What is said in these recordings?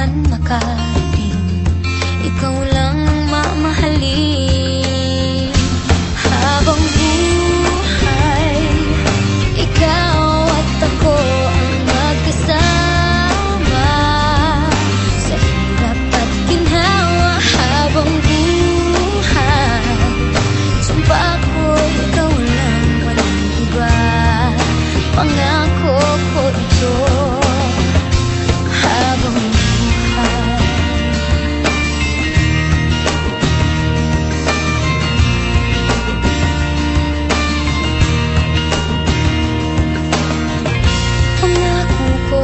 man makarating, ikaw lang mamahalin. Habang buhay, ikaw at ako ang magkasama sa hirap at ginhawa. Habang buhay, sumpa ko ikaw lang, walang iba. Pangako ko ito. Habang buhay, pangako ko,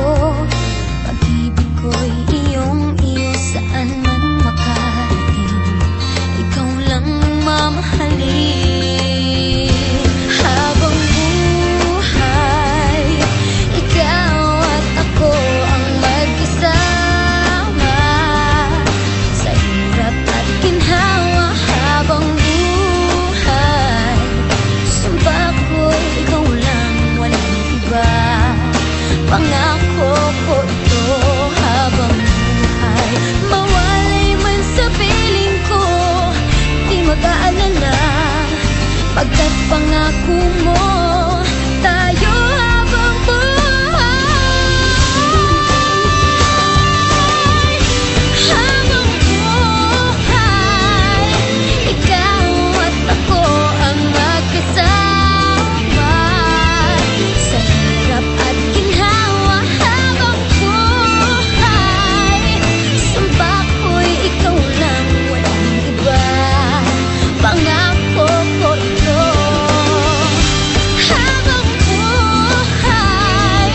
pag-ibig ko'y iyong-iyo saan man makarating, ikaw lang mamahalin. Habang buhay, ikaw at ako ang magkasama sa hirap at ginhawa. Habang buhay, sumpa ko ikaw lang, walang iba. Pangako ko ito. Habang buhay, mawalay man sa piling ko, di mag-aalala, pagkat pangako mo tayo. Habang buhay, habang buhay, ikaw at ako ang magkasama sa hirap at ginhawa. Habang buhay, sumpa ko'y ikaw lang, walang iba. Pangako ko ito. Habang buhay,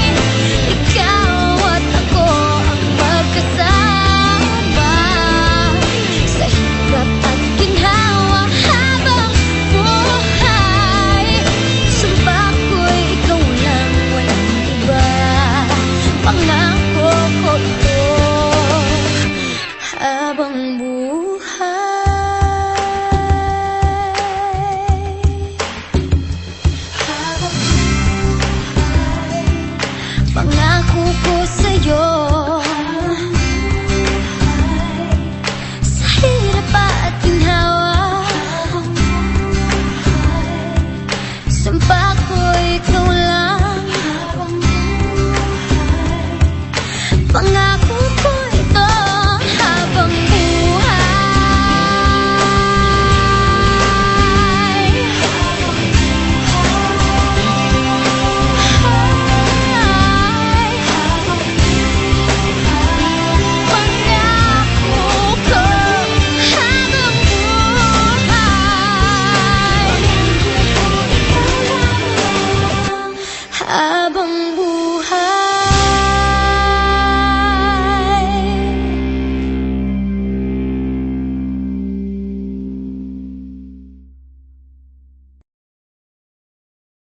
ikaw at ako ang magkasama sa hirap at ginhawa. Habang buhay, sumpa ko'y ikaw lang, walang iba. Pangako ko ito. Habang pangako ko sa'yo, sa hirap at ginhawa, sumpa ko ikaw lang. Pangako